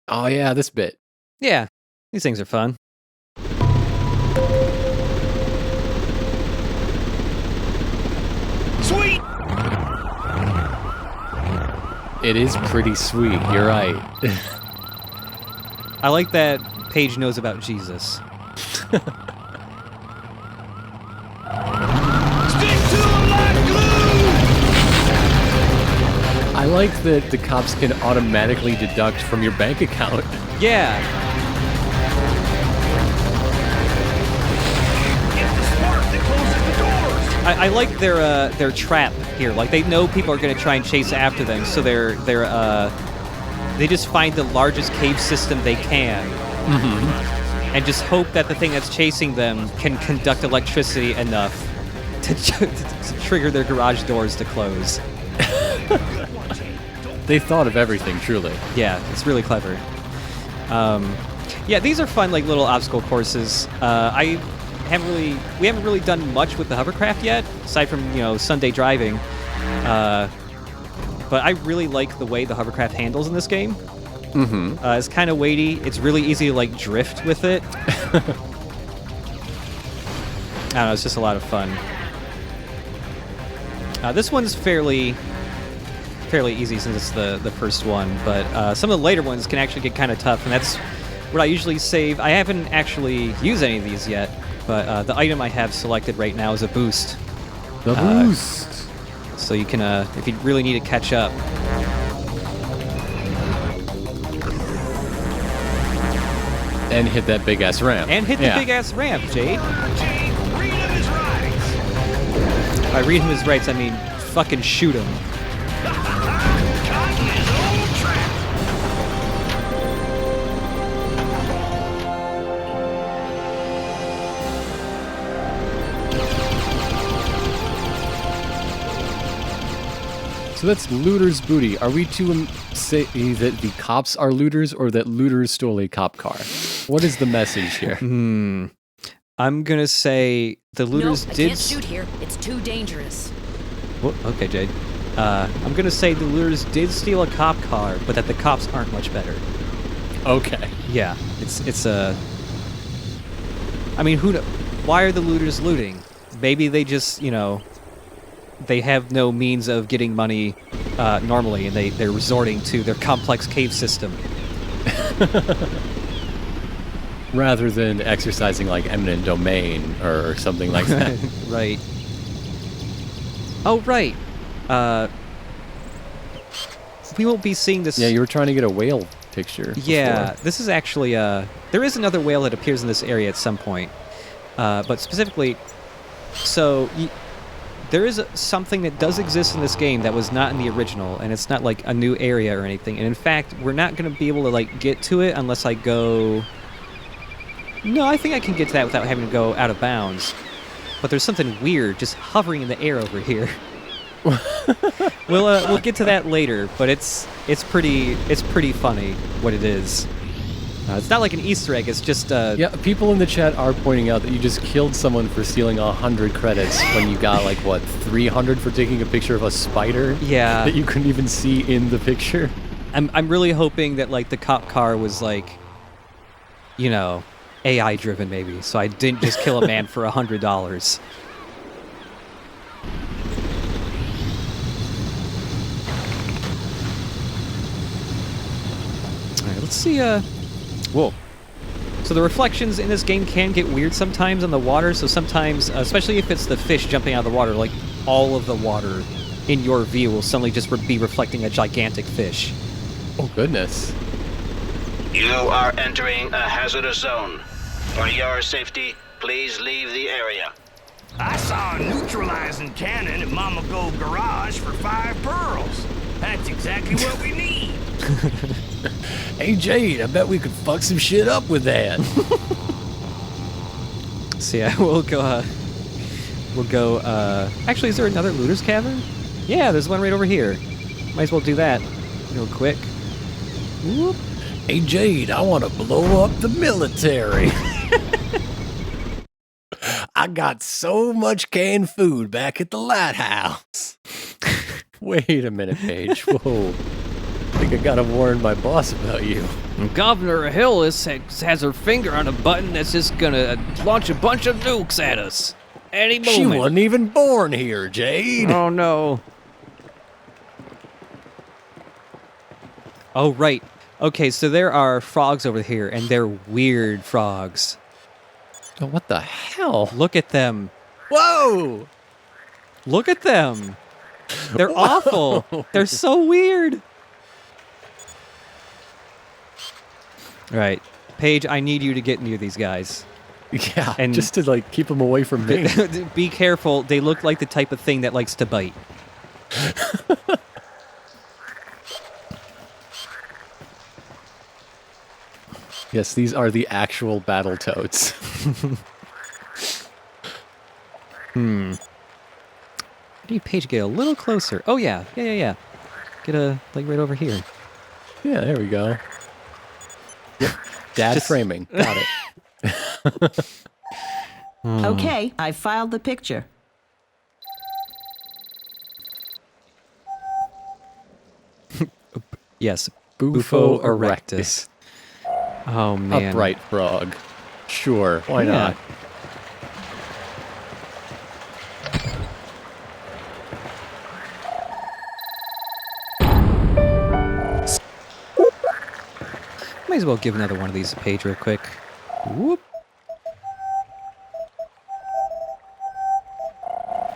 Oh yeah, this bit. Yeah, these things are fun. Sweet! It is pretty sweet, you're right. I like that Paige knows about Jesus. Stick to him like glue! I like that the cops can automatically deduct from your bank account. Yeah. It's the spark that closes the doors! I like their trap here. Like, they know people are going to try and chase after them, so they just find the largest cave system they can, and just hope that the thing that's chasing them can conduct electricity enough to trigger their garage doors to close. They thought of everything, truly. Yeah, it's really clever. Yeah, these are fun, like, little obstacle courses. We haven't really done much with the hovercraft yet, aside from, Sunday driving. But I really like the way the hovercraft handles in this game. It's kind of weighty. It's really easy to, like, drift with it. I don't know, it's just a lot of fun. This one's fairly easy since it's the first one, but some of the later ones can actually get kind of tough, and that's what I usually save. I haven't actually used any of these yet, but the item I have selected right now is a boost. The boost! So you can, if you really need to catch up. And hit that big-ass ramp. And hit the big-ass ramp, Jade. Jade, read him his rights! By read him his rights, I mean fucking shoot him. Caught in his own trap! So that's looter's booty. Are we to say that the cops are looters or that looters stole a cop car? What is the message here? I'm gonna say the looters no, I did. can't shoot here. It's too dangerous. Well, okay, Jade. I'm gonna say the looters did steal a cop car, but that the cops aren't much better. Okay. Yeah, it's a. I mean, why are the looters looting? Maybe they just, they have no means of getting money normally, and they're resorting to their complex cave system. Rather than exercising like eminent domain or something like that. Right. Oh, right. We won't be seeing this. Yeah, you were trying to get a whale picture. Yeah, before. this is actually there is another whale that appears in this area at some point, but specifically, so there is something that does exist in this game that was not in the original, and it's not like a new area or anything. And in fact, we're not going to be able to like get to it unless I go. No, I think I can get to that without having to go out of bounds. But there's something weird just hovering in the air over here. We'll get to that later, but it's pretty funny what it is. It's not like an Easter egg. It's just Yeah, people in the chat are pointing out that you just killed someone for stealing 100 credits when you got like what 300 for taking a picture of a spider. Yeah. That you couldn't even see in the picture. I'm really hoping that like the cop car was like, AI driven maybe, so I didn't just kill a man for $100. All right, let's see. Whoa. So the reflections in this game can get weird sometimes on the water. So sometimes, especially if it's the fish jumping out of the water, like all of the water in your view will suddenly just be reflecting a gigantic fish. Oh goodness. You are entering a hazardous zone. For your safety, please leave the area. I saw a neutralizing cannon at Mama Go Garage for 5 pearls. That's exactly what we need. Hey Jade, I bet we could fuck some shit up with that. So yeah, we'll go, actually, is there another looter's cavern? Yeah, there's one right over here. Might as well do that real quick. Whoop. Hey Jade, I want to blow up the military. I got so much canned food back at the lighthouse. Wait a minute, Paige. Whoa. think I gotta warn my boss about you. Governor Hillis has her finger on a button that's just gonna launch a bunch of nukes at us. Any moment. She wasn't even born here, Jade. Oh, no. Oh, right. Okay, so there are frogs over here, and they're weird frogs. Oh, what the hell? Look at them. Whoa! Look at them. They're awful. They're so weird. All right. Paige, I need you to get near these guys. Yeah, And- just to like keep them away from me. Be careful. They look like the type of thing that likes to bite. Yes, these are the actual battle toads. I need Paige to get a little closer. Oh, yeah. Yeah. Get like right over here. Yeah, there we go. Yep. Dad Just- framing. Got it. Okay, I filed the picture. Yes. Bufo Bufo erectus. Oh, man. Upright frog. Sure, why Yeah. not? Might as well give another one of these to Paige real quick. Whoop.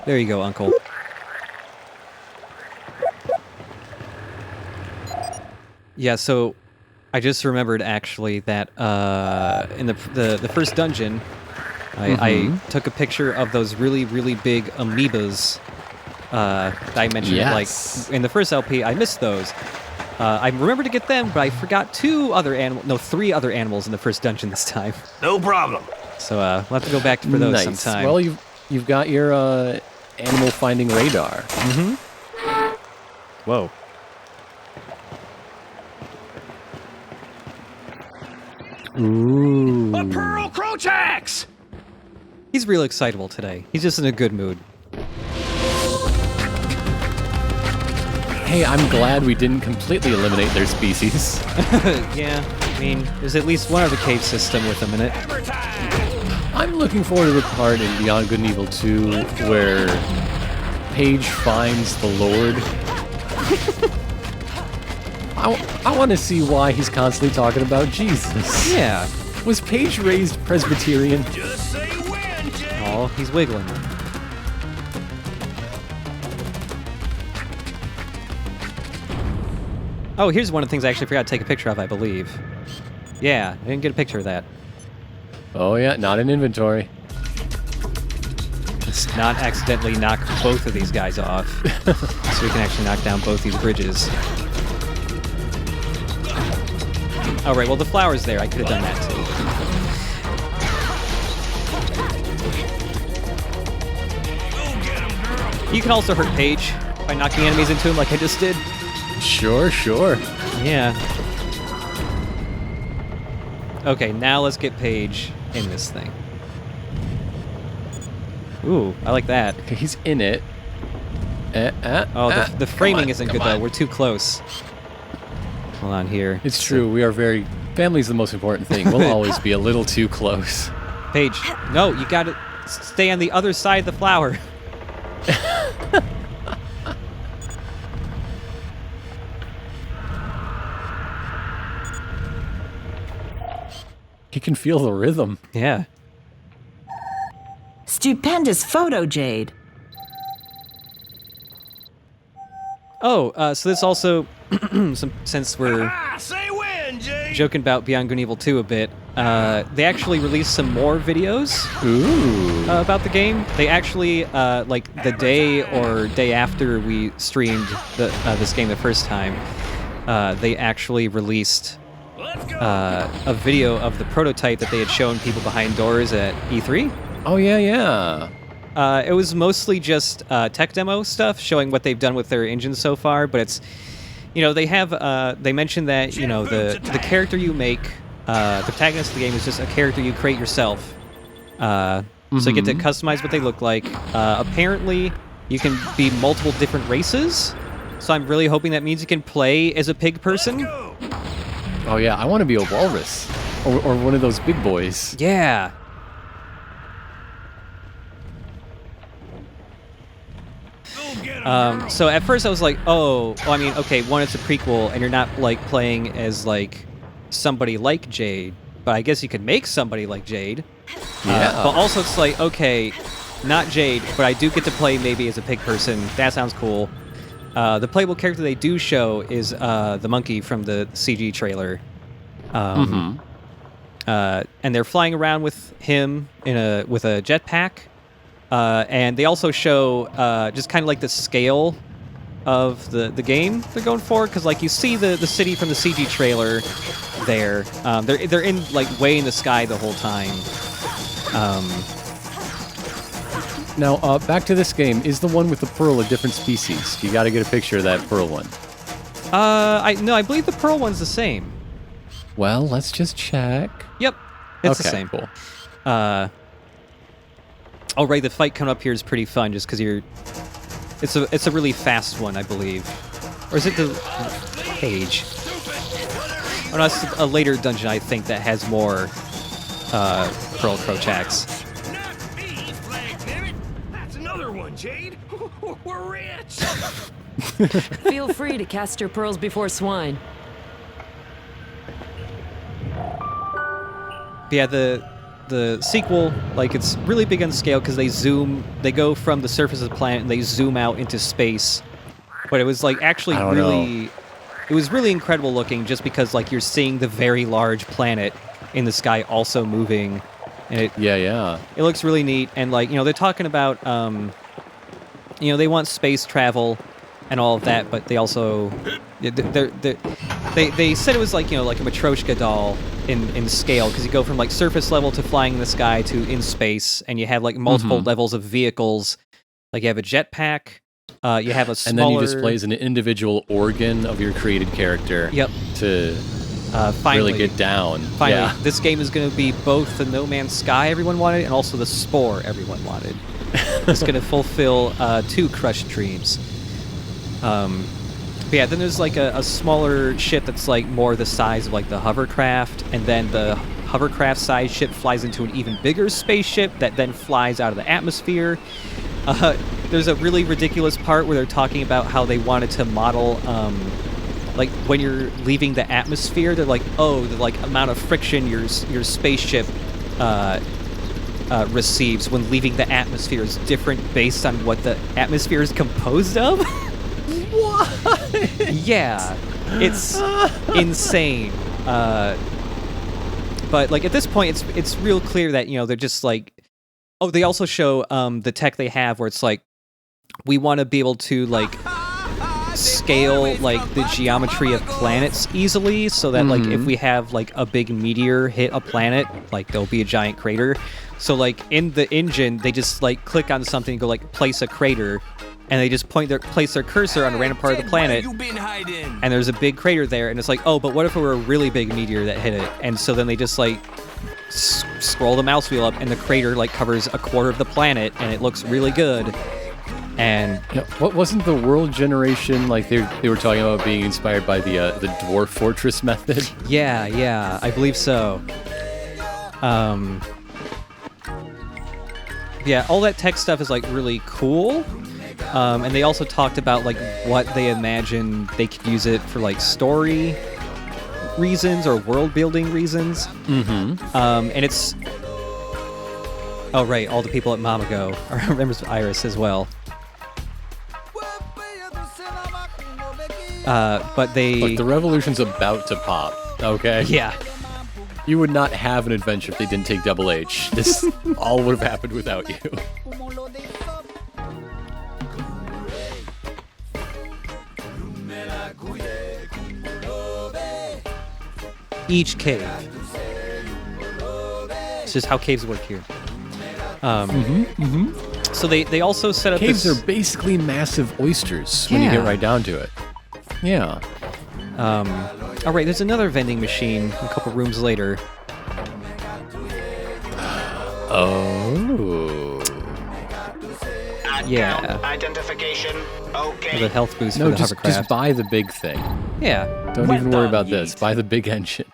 There you go, Uncle. Yeah, so I just remembered actually that in the first dungeon, I took a picture of those really, really big amoebas that I mentioned. Yes. Like in the first LP, I missed those. I remember to get them, but I forgot three other animals in the first dungeon this time. No problem. So we'll have to go back for those Nice. sometime. Well, you've got your animal finding radar. Whoa. Ooh. A pearl crochax! He's real excitable today. He's just in a good mood. Hey, I'm glad we didn't completely eliminate their species. Yeah, I mean, there's at least one other cave system with them in it. Hammer time! I'm looking forward to the part in Beyond Good and Evil 2 where Paige finds the Lord. I want to see why he's constantly talking about Jesus. Yeah. Was Paige raised Presbyterian? Just say when, Jay! Oh, he's wiggling. Oh, here's one of the things I actually forgot to take a picture of, I believe. Yeah, I didn't get a picture of that. Oh yeah, not in inventory. Let's not accidentally knock both of these guys off. So we can actually knock down both these bridges. Oh, right, well, the flower's there. I could have done that, too. Go get him, girl! You can also hurt Paige by knocking enemies into him like I just did. Sure. Yeah. Okay, now let's get Paige in this thing. Ooh, I like that. Okay, he's in it. Oh, the framing isn't good, though. on. We're too close. Hold on here. It's true. We are very. Family's the most important thing. We'll always be a little too close. Paige, no, you gotta stay on the other side of the flower. He can feel the rhythm. Yeah. Stupendous photo, Jade. Oh, so this also, since we're Ah, say when, Jay! joking about Beyond Good and Evil 2 a bit, they actually released some more videos Ooh. about the game. They actually, like the day or day after we streamed this game the first time, they actually released Let's go! a video of the prototype that they had shown people behind doors at E3. Oh yeah. It was mostly just tech demo stuff showing what they've done with their engine so far, but it's, they have, they mentioned that, the character you make, the protagonist of the game is just a character you create yourself. So you get to customize what they look like. Apparently, you can be multiple different races, So I'm really hoping that means you can play as a pig person. Go. Oh yeah, I want to be a walrus. Or one of those big boys. Yeah. Go get 'em, girl. So at first I was like, oh, well, I mean, okay, one, it's a prequel, and you're not like playing as like somebody like Jade, but I guess you could make somebody like Jade. Yeah. But also it's like, okay, not Jade, but I do get to play maybe as a pig person. That sounds cool. The playable character they do show is the monkey from the CG trailer. And they're flying around with him with a jetpack. And they also show just kind of like the scale of the game they're going for, because like you see the city from the CG trailer there. They're in like way in the sky the whole time. Now, back to this game. Is the one with the pearl a different species? You got to get a picture of that pearl one. I believe the pearl one's the same. Well, let's just check. Yep, it's okay, the same. Cool. Oh right, the fight coming up here is pretty fun just because it's a really fast one, I believe. Or is it the page? Oh no, it's a later dungeon, I think, that has more Pearl Krochaks. Not me, flag minute. That's another one, Jade. We're rich. Feel free to cast your pearls before swine. But yeah, the sequel, like, it's really big on scale because they go from the surface of the planet and they zoom out into space. But it was like actually it was really incredible looking just because like you're seeing the very large planet in the sky also moving, and it looks really neat. And like, you know, they're talking about you know, they want space travel and all of that, but they also they said it was like, you know, like a Matryoshka doll in scale, because you go from like surface level to flying in the sky to in space, and you have like multiple levels of vehicles. Like you have a jetpack, you have a smaller... And then you display as an individual organ of your created character. Yep. To finally, really get down. Finally, yeah. This game is going to be both the No Man's Sky everyone wanted and also the Spore everyone wanted. It's going to fulfill two crushed dreams. But yeah, then there's like a smaller ship that's like more the size of like the hovercraft, and then the hovercraft size ship flies into an even bigger spaceship that then flies out of the atmosphere. There's a really ridiculous part where they're talking about how they wanted to model like when you're leaving the atmosphere, they're like, oh, the like amount of friction your spaceship receives when leaving the atmosphere is different based on what the atmosphere is composed of. What? Yeah, it's insane. But like at this point, it's real clear that, you know, they're just like, oh, they also show the tech they have where it's like, we want to be able to like scale like the geometry of planets easily, so that like if we have like a big meteor hit a planet, like there'll be a giant crater. So like in the engine, they just like click on something and go like place a crater, and they just place their cursor on a random part of the planet, and there's a big crater there, and it's like, oh, but what if it were a really big meteor that hit it? And so then they just like scroll the mouse wheel up, and the crater like covers a quarter of the planet, and it looks really good. And what wasn't the world generation like? They were talking about being inspired by the dwarf fortress method. Yeah, I believe so. Yeah, all that tech stuff is like really cool. And they also talked about like what they imagine they could use it for, like story reasons or world building reasons. And it's right, all the people at Mamago are members of Iris as well. But Look, the revolution's about to pop. Okay. Yeah. You would not have an adventure if they didn't take Double H. This all would have happened without you. Each cave. It's just how caves work here. So they also set up Caves this... are basically massive oysters when you get right down to it. Yeah. All right, there's another vending machine a couple rooms later. Oh. Yeah. Count identification. Okay. The health boost No, for the just hovercraft. buy the big thing. Yeah. Don't Well even worry done, about this. Yeet. Buy the big engine.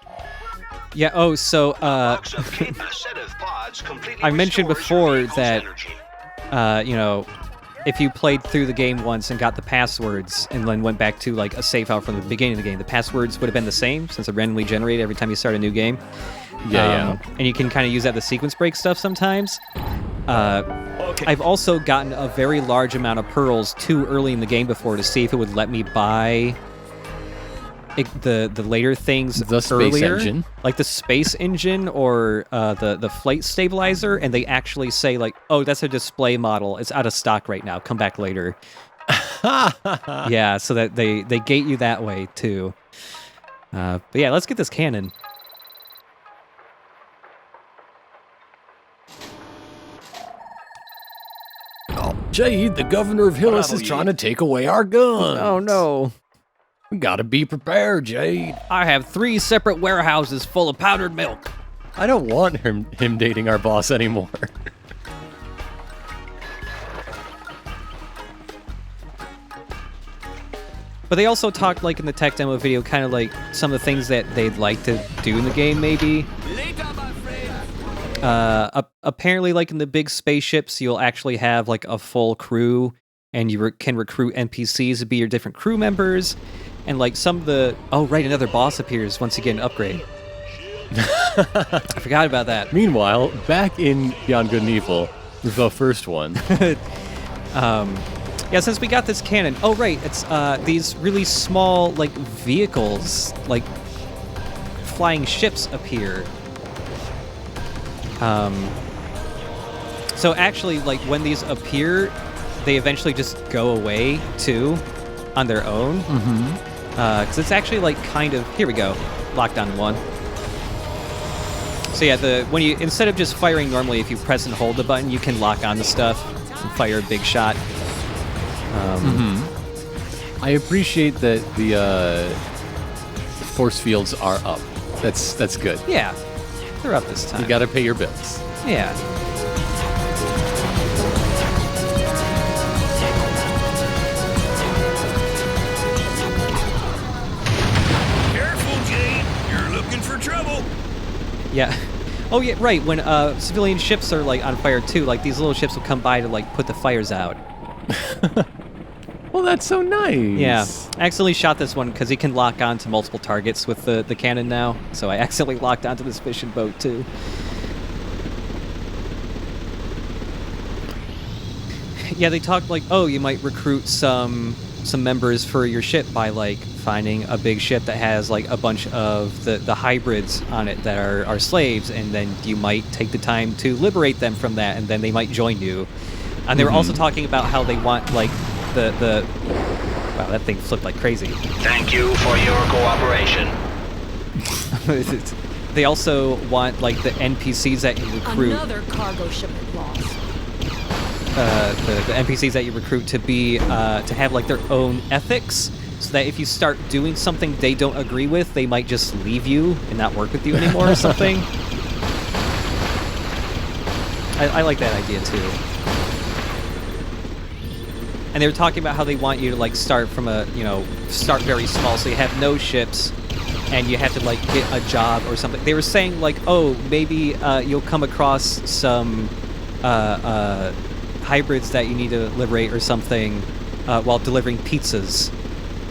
Yeah. Oh, so Box of a set of pods completely I mentioned restores your before vehicle's that energy. you know, if you played through the game once and got the passwords and then went back to like a save file from the beginning of the game, the passwords would have been the same since they're randomly generated every time you start a new game. Yeah, And you can kind of use that to sequence break stuff sometimes. Okay. I've also gotten a very large amount of pearls too early in the game before to see if it would let me buy the later things The space earlier, engine. like the space engine or the flight stabilizer, and they actually say like, "Oh, that's a display model. It's out of stock right now. Come back later." Yeah, so that they gate you that way too. But yeah, let's get this cannon. Jade, the governor of Hillis Bravo, is trying to take away our guns. Oh no. We gotta be prepared, Jade. I have 3 separate warehouses full of powdered milk. I don't want him dating our boss anymore. But they also talked, like, in the tech demo video, kind of like some of the things that they'd like to do in the game, maybe. Later, my friend. Apparently, like, in the big spaceships, you'll actually have, like, a full crew, and you can recruit NPCs to be your different crew members. And, like, some of the... Oh, right, another boss appears once you get an upgrade. I forgot about that. Meanwhile, back in Beyond Good and Evil, the first one. Yeah, since we got this cannon... Oh, right, it's these really small, like, vehicles, like, flying ships appear. So actually, like, when these appear, they eventually just go away, too, on their own. Because it's actually, like, kind of... Here we go. Lockdown 1. So yeah, when you instead of just firing normally, if you press and hold the button, you can lock on the stuff and fire a big shot. I appreciate that the force fields are up. That's good. Yeah, they're up this time. You gotta pay your bills. Yeah. Careful, Jade. You're looking for trouble. Yeah. Oh yeah, right. When civilian ships are like on fire too, like these little ships will come by to like put the fires out. Well, that's so nice. Yeah. I accidentally shot this one because he can lock on to multiple targets with the cannon now. So I accidentally locked onto this fishing boat too. Yeah, they talked like, oh, you might recruit some members for your ship by like finding a big ship that has like a bunch of the hybrids on it that are slaves, and then you might take the time to liberate them from that, and then they might join you. And they were also talking about how they want like the wow, that thing flipped like crazy. Thank you for your cooperation. They also want like the NPCs that you recruit. Another cargo shipment lost. The NPCs that you recruit to be to have like their own ethics, so that if you start doing something they don't agree with, they might just leave you and not work with you anymore or something. I like that idea too. And they were talking about how they want you to like start from start very small, so you have no ships and you have to like get a job or something. They were saying like, oh, maybe you'll come across some hybrids that you need to liberate or something while delivering pizzas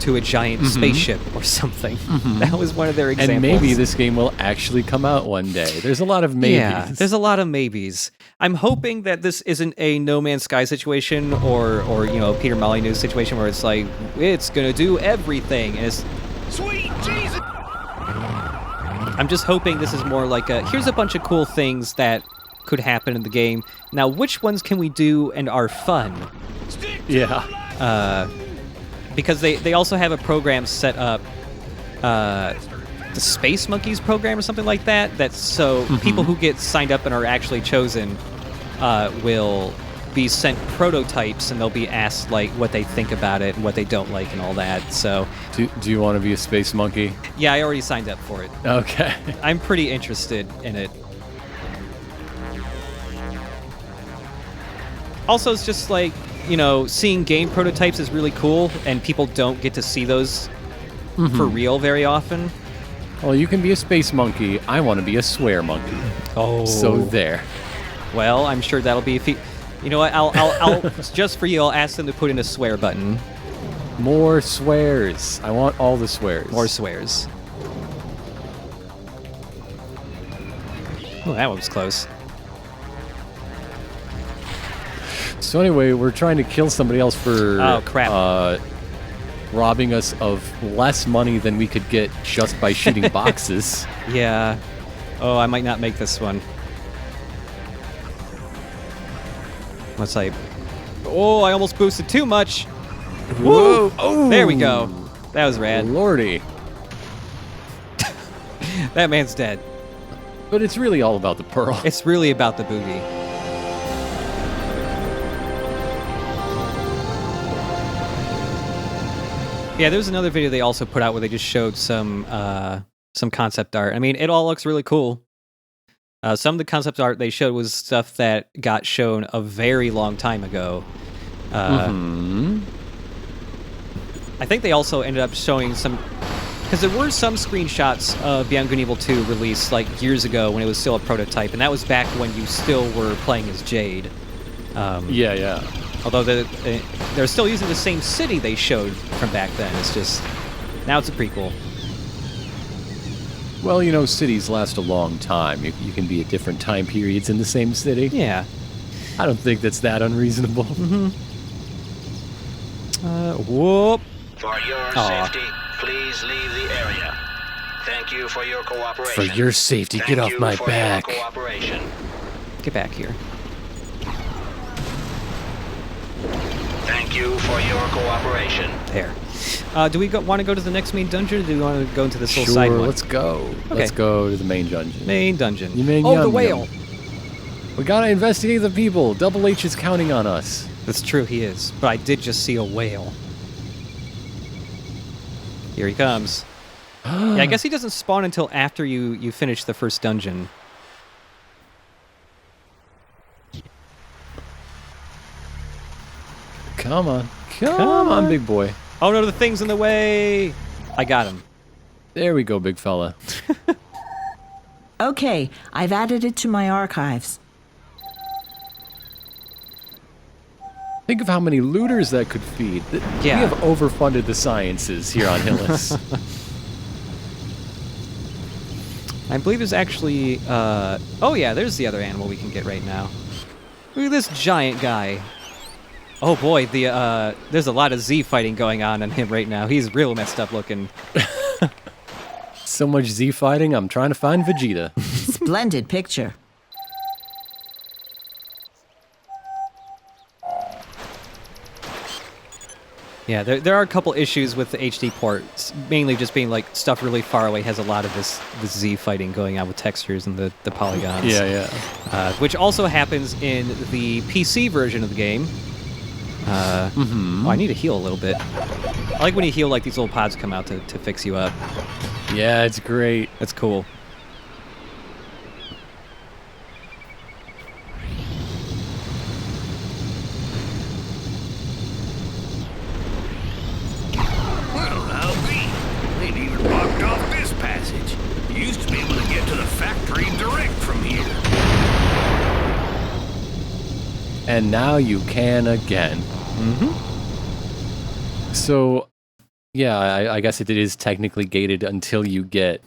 to a giant spaceship or something. That was one of their examples. And maybe this game will actually come out one day. There's a lot of maybes. Yeah, there's a lot of maybes. I'm hoping that this isn't a No Man's Sky situation or Peter Molyneux situation where it's like, it's gonna do everything. And it's, Sweet Jesus. I'm just hoping this is more like here's a bunch of cool things that could happen in the game. Now, which ones can we do and are fun? Yeah. Because they also have a program set up, the Space Monkeys program or something like that. That's so people who get signed up and are actually chosen will be sent prototypes, and they'll be asked like what they think about it and what they don't like and all that. So, Do you want to be a space monkey? yeah, I already signed up for it. Okay. I'm pretty interested in it. Also, it's just like seeing game prototypes is really cool, and people don't get to see those for real very often. Well, you can be a space monkey. I want to be a swear monkey. Oh. So there. Well, I'm sure that'll be... You know what? I'll just for you, I'll ask them to put in a swear button. More swears. I want all the swears. More swears. Oh, that one was close. So anyway, we're trying to kill somebody else for robbing us of less money than we could get just by shooting boxes. Yeah. Oh, I might not make this one. Let's say... Oh, I almost boosted too much. Whoa! Woo! Oh, There we go. That was rad. Lordy. That man's dead. But it's really all about the pearl. It's really about the booty. Yeah, there's another video they also put out where they just showed some concept art. I mean, it all looks really cool. Some of the concept art they showed was stuff that got shown a very long time ago. I think they also ended up showing some... Because there were some screenshots of Beyond Good and Evil 2 released like years ago when it was still a prototype, and that was back when you still were playing as Jade. Yeah. Although they're still using the same city they showed from back then. It's just... Now it's a prequel. Well, cities last a long time. You can be at different time periods in the same city. Yeah. I don't think that's that unreasonable. Whoop. For your safety, please leave the area. Thank you for your cooperation. For your safety, get off my back. Your cooperation. Get back here. Thank you for your cooperation. There. Do we want to go to the next main dungeon, or do we want to go into this little Sure, side one? let's go. Okay. Let's go to the main dungeon. Main dungeon. You mean the yum whale. yum. We gotta investigate the people. Double H is counting on us. That's true, he is. But I did just see a whale. Here he comes. Yeah, I guess he doesn't spawn until after you finish the first dungeon. Come on. Come on, big boy. Oh no, the thing's in the way! I got him. There we go, big fella. Okay, I've added it to my archives. Think of how many looters that could feed. Yeah. We have overfunded the sciences here on Hillis. I believe there's actually... oh yeah, there's the other animal we can get right now. Look at this giant guy. Oh boy, there's a lot of Z fighting going on him right now. He's real messed up looking. So much Z fighting, I'm trying to find Vegeta. Splendid picture. Yeah, there are a couple issues with the HD ports, mainly just being like stuff really far away has a lot of this Z fighting going on with textures and the polygons. Yeah. Which also happens in the PC version of the game. Oh, I need to heal a little bit. I like when you heal, like these little pods come out to fix you up. Yeah, it's great. That's cool. Well, I'll be. They've even blocked off this passage. You used to be able to get to the factory direct from here. And now you can again. So, yeah, I guess it is technically gated until you get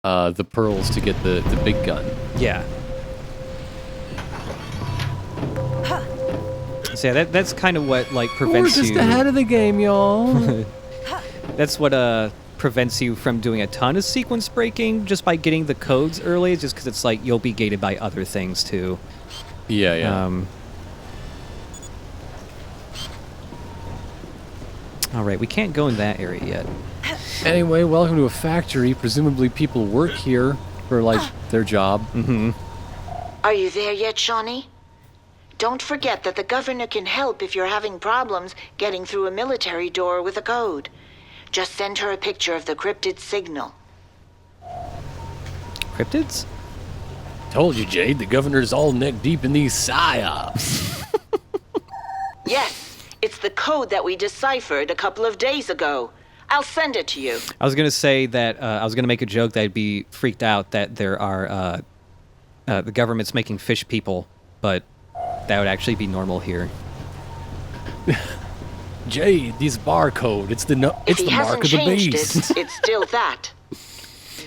the pearls to get the big gun. Yeah. So yeah, that's kind of what like prevents We're just you. ahead of the game, y'all. That's what prevents you from doing a ton of sequence breaking just by getting the codes early, just because it's like you'll be gated by other things too. Yeah. All right, we can't go in that area yet. Anyway, welcome to a factory. Presumably people work here for, like, their job. Are you there yet, Shawnee? Don't forget that the governor can help if you're having problems getting through a military door with a code. Just send her a picture of the cryptid signal. Cryptids? Told you, Jade, the governor's all neck deep in these psyops. Yes, It's the code that we deciphered a couple of days ago. I'll send it to you. I was going to say that I was going to make a joke that I'd be freaked out that there are the government's making fish people, but that would actually be normal here. Jade, this barcode, it's the mark of the beast. It's still that.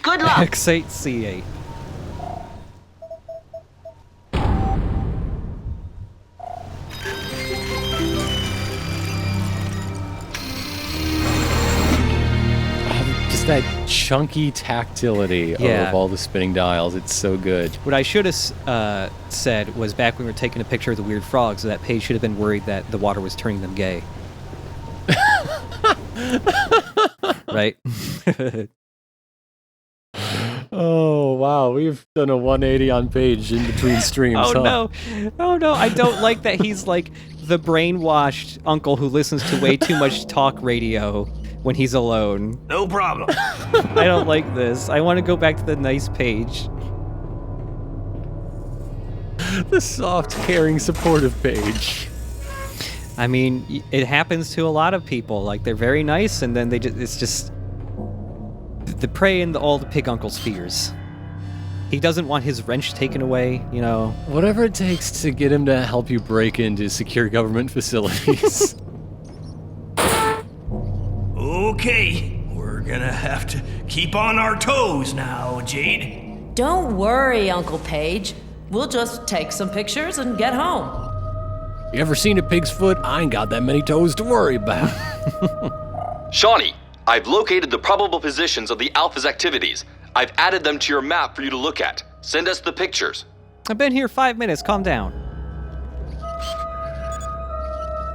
Good luck. X8, C8. Just that chunky tactility of all the spinning dials. It's so good. What I should have said was back when we were taking a picture of the weird frogs, that Paige should have been worried that the water was turning them gay. Right? Oh, wow. We've done a 180 on Paige in between streams. No. I don't like that he's like the brainwashed uncle who listens to way too much talk radio when he's alone. No problem. I don't like this. I want to go back to the nice Paige. The soft, caring, supportive Paige. I mean, it happens to a lot of people. Like, they're very nice, and then it's just the prey in all the pig uncle's fears. He doesn't want his wrench taken away, you know. Whatever it takes to get him to help you break into secure government facilities. Okay, we're gonna have to keep on our toes now, Jade. Don't worry, Uncle Page. We'll just take some pictures and get home. You ever seen a pig's foot? I ain't got that many toes to worry about. Shawnee, I've located the probable positions of the Alpha's activities. I've added them to your map for you to look at. Send us the pictures. I've been here 5 minutes. Calm down.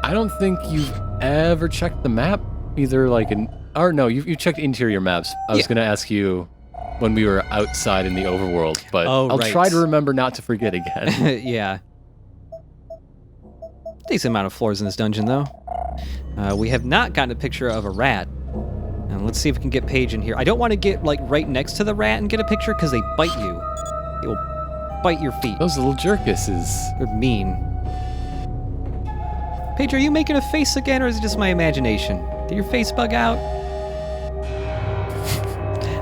I don't think you've ever checked the map. Either like you checked interior maps. I was going to ask you when we were outside in the overworld, but I'll try to remember not to forget again. Yeah. Decent amount of floors in this dungeon, though. We have not gotten a picture of a rat. And let's see if we can get Paige in here. I don't want to get like right next to the rat and get a picture because they bite you. They will bite your feet. Those little jerkuses. They're mean. Paige, are you making a face again, or is it just my imagination? Did your face bug out?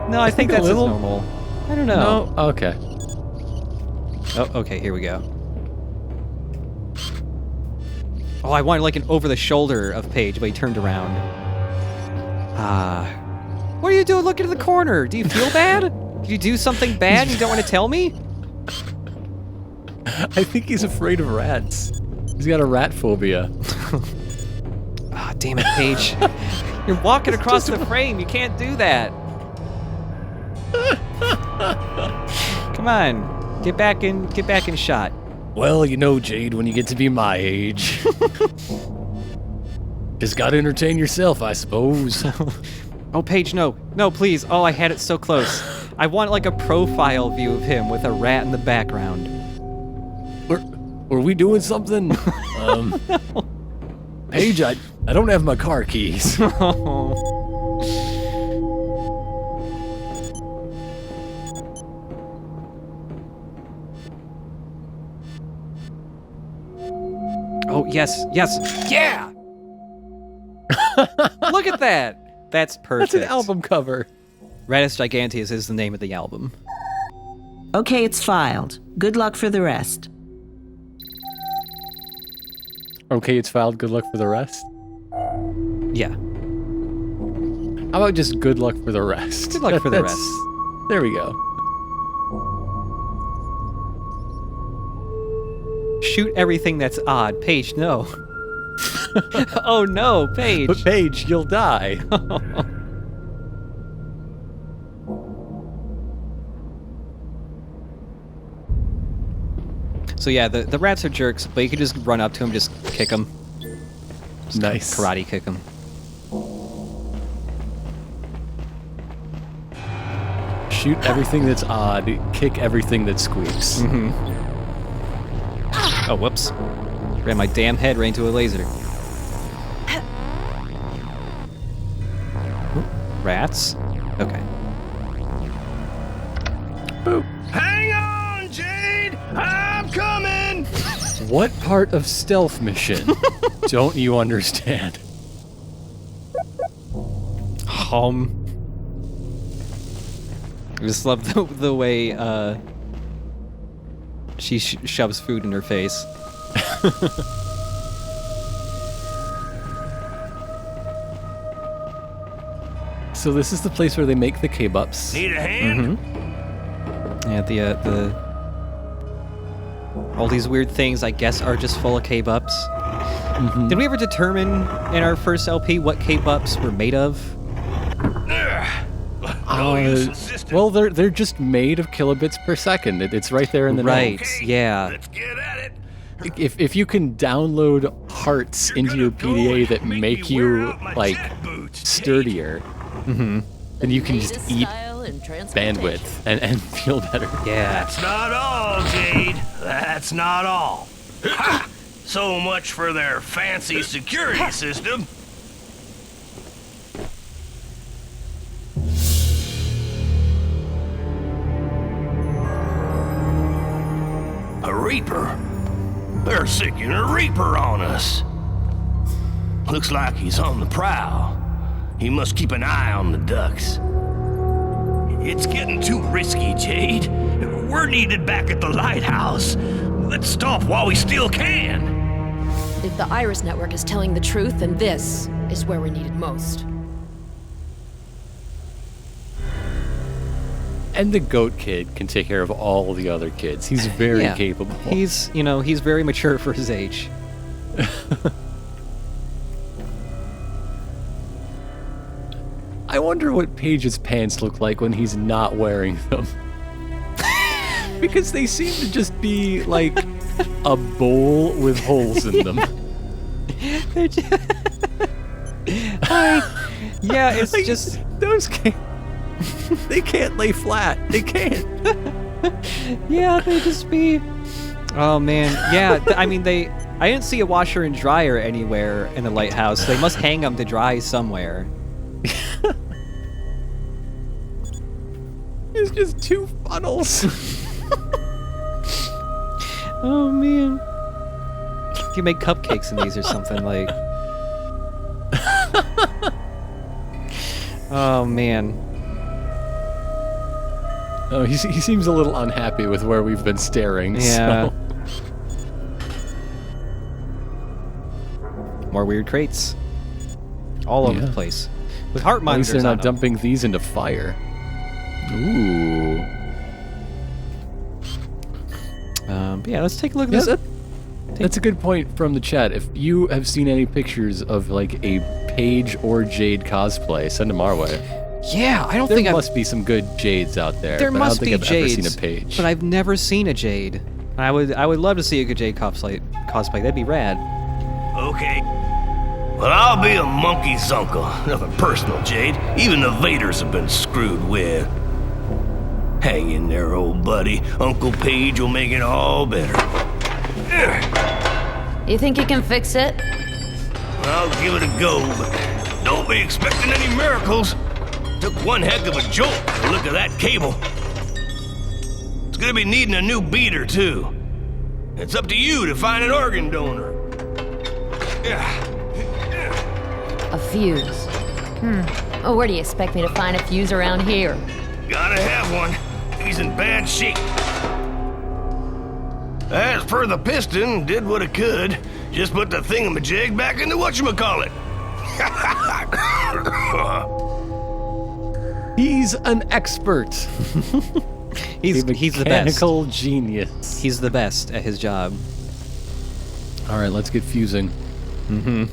No, I think that's normal. I don't know. No? Okay. Oh, okay, here we go. Oh, I wanted like an over-the-shoulder of Paige, but he turned around. What are you doing looking in the corner? Do you feel bad? Did you do something bad and you don't want to tell me? I think he's afraid of rats. He's got a rat phobia. Ah, damn it, Paige. You're walking across the frame. You can't do that. Come on. Get back in shot. Well, you know, Jade, when you get to be my age. Just gotta entertain yourself, I suppose. Oh, Paige, no. No, please. Oh, I had it so close. I want like a profile view of him with a rat in the background. Were we doing something? Paige, I don't have my car keys. Oh, yes, yeah! Look at that! That's perfect. That's an album cover. Ratus Giganteus is the name of the album. Okay, it's filed. Good luck for the rest. Okay, it's filed. Good luck for the rest. Yeah. How about just good luck for the rest? Good luck for the rest. There we go. Shoot everything that's odd. Paige, no. Oh no, Paige. But Paige, you'll die. So yeah, the rats are jerks, but you can just run up to them, just kick them. Just nice. Karate kick them. Shoot everything that's odd, kick everything that squeaks. Mm-hmm. Oh, whoops. Ran my damn head right into a laser. Rats? Okay. Boop. Hang on, Jade! I'm coming! What part of stealth mission don't you understand? I just love the way she shoves food in her face. So this is the place where they make the K-Bups. Need a hand? Yeah, the all these weird things, I guess, are just full of K-Bups. Did we ever determine in our first LP what K-Bups were made of? Well, they're just made of kilobits per second. It's right there in the right. notes. Yeah. Let's get at it. If you can download hearts into your PDA that make you like sturdier, then you can just eat bandwidth and feel better. Yeah. That's not all, Jade. That's not all. Ha! So much for their fancy security system. A Reaper. They're sicking a Reaper on us. Looks like he's on the prowl. He must keep an eye on the ducks. It's getting too risky, Jade. We're needed back at the lighthouse. Let's stop while we still can. If the Iris Network is telling the truth, then this is where we're needed most. And the goat kid can take care of all the other kids. He's very capable. He's very mature for his age. I wonder what Paige's pants look like when he's not wearing them. Because they seem to just be like a bowl with holes in them. They're just... yeah, it's like, just... Those can't... They can't lay flat. They can't. Yeah, they just be... Oh, man. Yeah, I mean, I didn't see a washer and dryer anywhere in the lighthouse. They must hang them to dry somewhere. It's just two funnels. Oh, man. You can make cupcakes in these or something, like... Oh, man. Oh, he seems a little unhappy with where we've been staring. Yeah. So. More weird crates. All over the place. With heart At least monitors they're on not them. dumping these into fire. Ooh. Yeah, let's take a look at this. That's a good point from the chat. If you have seen any pictures of like a Paige or Jade cosplay, send them our way. Yeah, I don't There think must be some good Jades out there. There but must I don't be think I've ever Jades, seen a Paige. but I've never seen a Jade. I would love to see a good Jade cosplay. That'd be rad. Okay. Well, I'll be a monkey's uncle. Nothing personal, Jade. Even the Vaders have been screwed with. Hang in there, old buddy. Uncle Paige will make it all better. You think you can fix it? I'll give it a go, but don't be expecting any miracles. Took one heck of a jolt to look at that cable. It's gonna be needing a new beater, too. It's up to you to find an organ donor. A fuse. Oh, where do you expect me to find a fuse around here? Gotta have one. He's in bad shape. As for the piston, did what it could. Just put the thingamajig back into whatchamacallit. He's an expert. He's the best. Mechanical genius. He's the best at his job. All right, let's get fusing. Mm-hmm.